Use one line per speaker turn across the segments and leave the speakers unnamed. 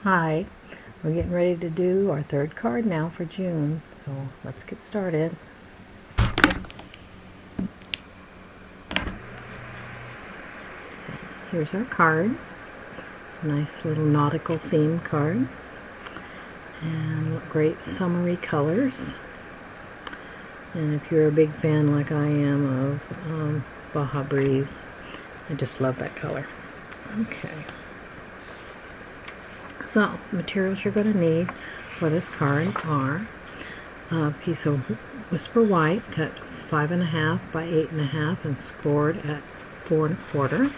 Hi, we're getting ready to do our third card now for June, so let's get started. So here's our card, nice little nautical theme card, and great summery colors. And if you're a big fan like I am of Baja Breeze, I just love that color. Okay. So, materials you're going to need for this card are a piece of Whisper White cut 5.5 by 8.5 and scored at 4 1/4.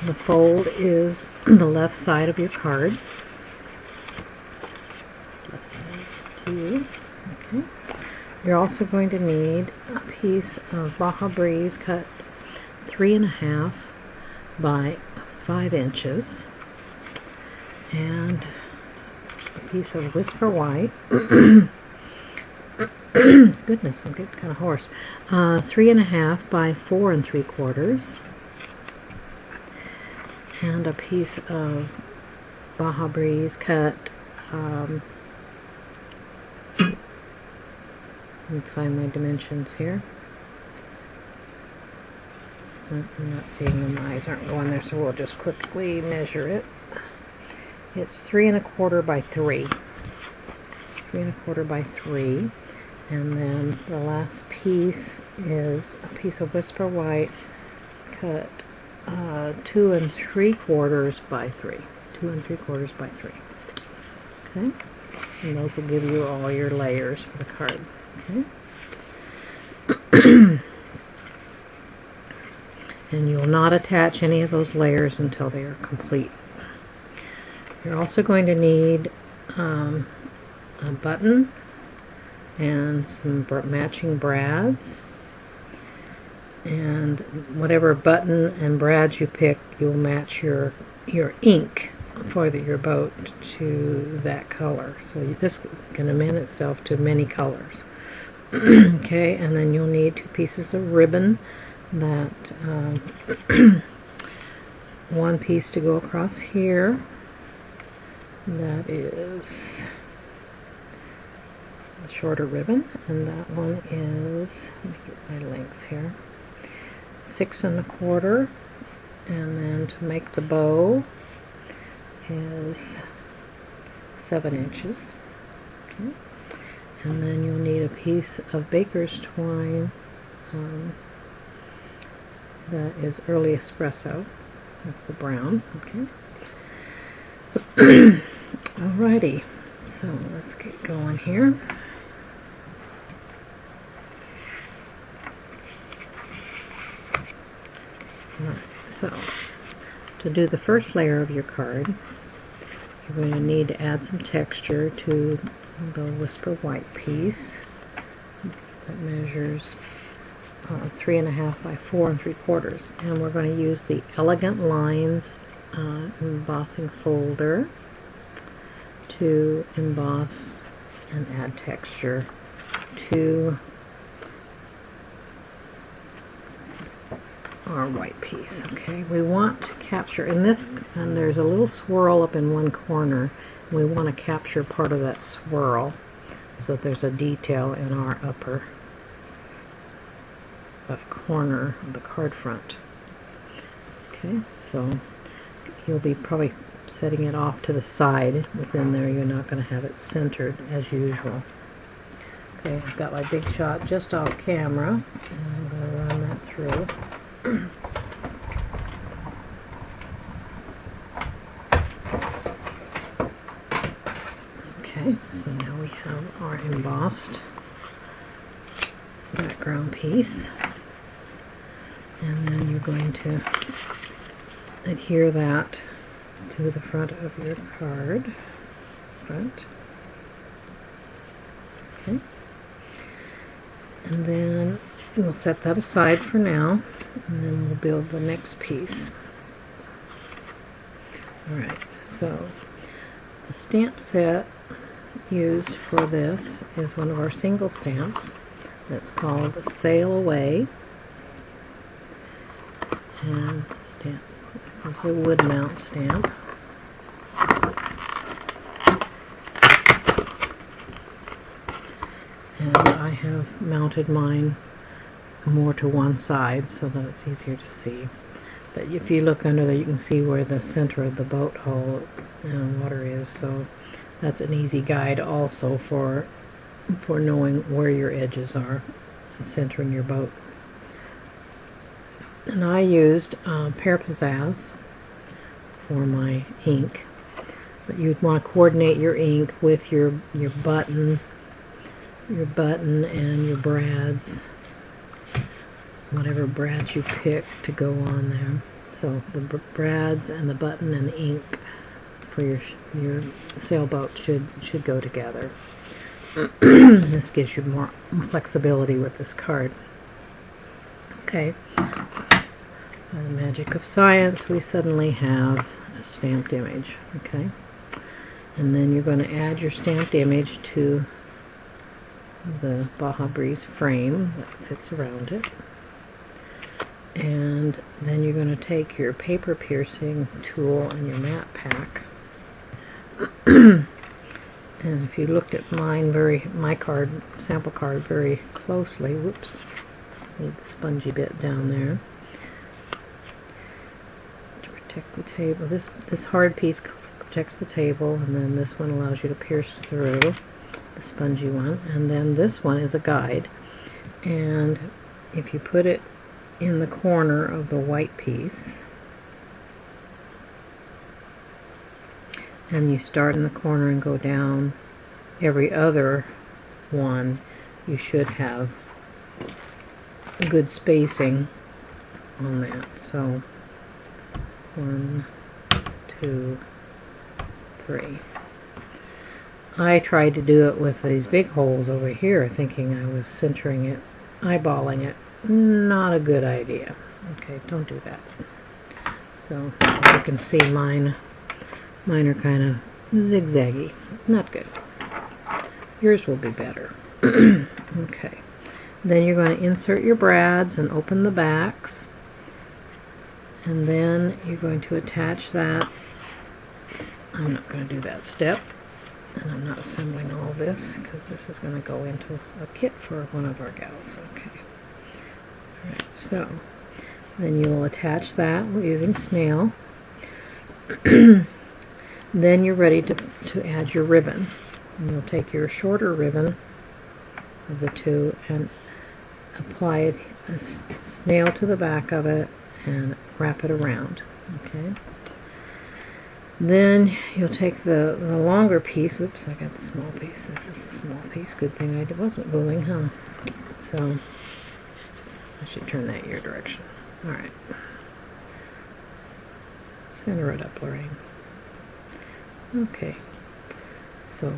The fold is the left side of your card. Left side to you. Okay. You're also going to need a piece of Baja Breeze cut 3.5 by 5 inches. And a piece of Whisper White. Goodness, I'm getting kind of hoarse. 3.5 by 4 3/4. And a piece of Baja Breeze cut. Let me find my dimensions here. I'm not seeing them. My eyes aren't going there, so we'll just quickly measure it. It's 3 1/4 by 3. 3 1/4 by 3. And then the last piece is a piece of Whisper White cut 2 3/4 by 3. 2 3/4 by 3. Okay? And those will give you all your layers for the card. Okay? And you'll not attach any of those layers until they are complete. You're also going to need a button and some matching brads, and whatever button and brads you pick, you'll match your ink for your boat to that color. So this can amend itself to many colors. Okay, and then you'll need 2 pieces of ribbon that one piece to go across here. That is the shorter ribbon, and that one is, let me get my lengths here, 6 1/4, and then to make the bow is 7 inches. Okay. And then you'll need a piece of baker's twine that is early espresso. That's the brown. Okay. Alrighty, so let's get going here. Alright, so to do the first layer of your card, you're going to need to add some texture to the Whisper White piece that measures 3.5 by 4 3/4, and we're going to use the Elegant Lines embossing folder to emboss and add texture to our white piece. Okay, we want to capture in this, and there's a little swirl up in one corner, and we want to capture part of that swirl so that there's a detail in our upper left corner of the card front. Okay, so you'll be probably setting it off to the side within there. You're not going to have it centered as usual. Okay, I've got my big shot just off camera, and I'm going to run that through. Okay, so now we have our embossed background piece, and then you're going to adhere that to the front of your card. Front. Okay. And then we'll set that aside for now, and then we'll build the next piece. Alright, so the stamp set used for this is one of our single stamps that's called Sail Away. And stamp. This is a wood mount stamp. I have mounted mine more to one side so that it's easier to see. But if you look under there, you can see where the center of the boat hole water is, so that's an easy guide also for knowing where your edges are and centering your boat. And I used Pear Pizzazz for my ink, but you'd want to coordinate your ink with your button and your brads, whatever brads you pick to go on there. So the brads and the button and the ink for your sailboat should go together. This gives you more flexibility with this card. Okay. By the magic of science, we suddenly have a stamped image. Okay. And then you're going to add your stamped image to the Baja Breeze frame that fits around it. And then you're going to take your paper piercing tool and your matte pack. And if you looked at my card, sample card very closely, whoops, need the spongy bit down there to protect the table. This hard piece protects the table, and then this one allows you to pierce through, the spongy one, and then this one is a guide. And if you put it in the corner of the white piece, and you start in the corner and go down every other one, you should have good spacing on that. So 1, 2, 3. I tried to do it with these big holes over here, thinking I was centering it, eyeballing it. Not a good idea. Okay, don't do that. So as you can see, mine are kind of zigzaggy. Not good. Yours will be better. Okay. Then you're going to insert your brads and open the backs. And then you're going to attach that. I'm not going to do that step. And I'm not assembling all this because this is going to go into a kit for one of our gals. Okay. Alright, so then you'll attach that using snail. Then you're ready to add your ribbon. And you'll take your shorter ribbon of the two and apply a snail to the back of it and wrap it around. Okay. Then you'll take the longer piece. Oops, I got the small piece. This is the small piece. Good thing I wasn't gluing, huh? So I should turn that your direction. Alright. Center it up, Lorraine. Okay. So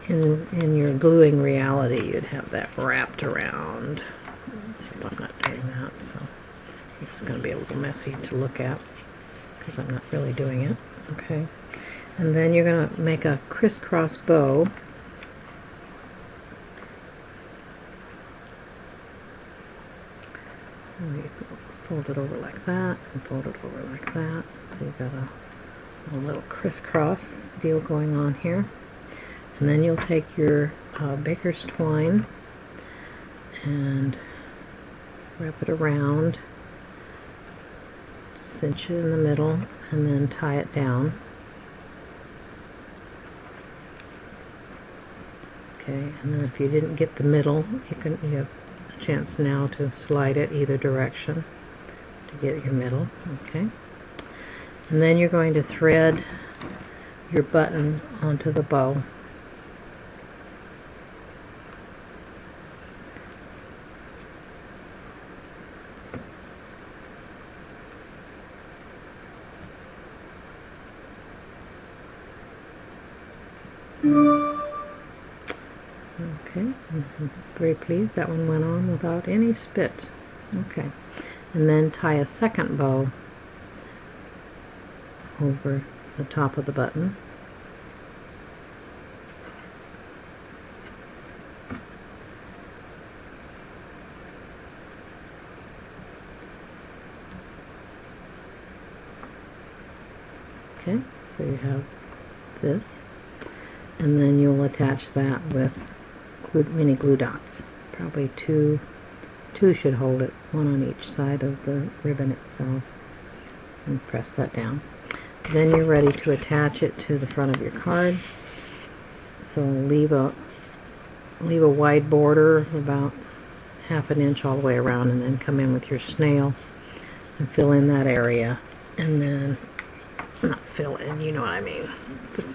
in your gluing reality, you'd have that wrapped around. So I'm not doing that, so this is going to be a little messy to look at because I'm not really doing it. Okay. And then you're going to make a crisscross bow. And you fold it over like that, and fold it over like that. So you've got a little crisscross deal going on here. And then you'll take your baker's twine and wrap it around, cinch it in the middle, and then tie it down. Okay, and then if you didn't get the middle, you have a chance now to slide it either direction to get your middle. Okay, and then you're going to thread your button onto the bow. Okay, very pleased. That one went on without any spit. Okay, and then tie a second bow over the top of the button. Okay, so you have this, and then you'll attach that with mini glue dots. Probably two should hold it, one on each side of the ribbon itself. And press that down. Then you're ready to attach it to the front of your card. So leave a wide border of about 1/2 inch all the way around, and then come in with your snail and fill in that area. And then, not fill in, you know what I mean. Put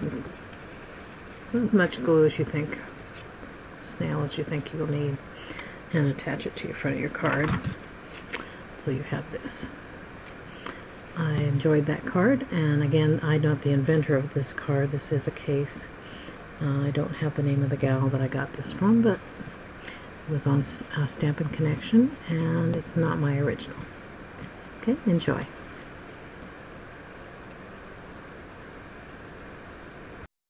as much glue as you think, snail as you think you'll need, and attach it to your front of your card. So you have this. I enjoyed that card, and again, I'm not the inventor of this card. This is a case. I don't have the name of the gal that I got this from, but it was on Stampin' Connection, and it's not my original. Okay, enjoy.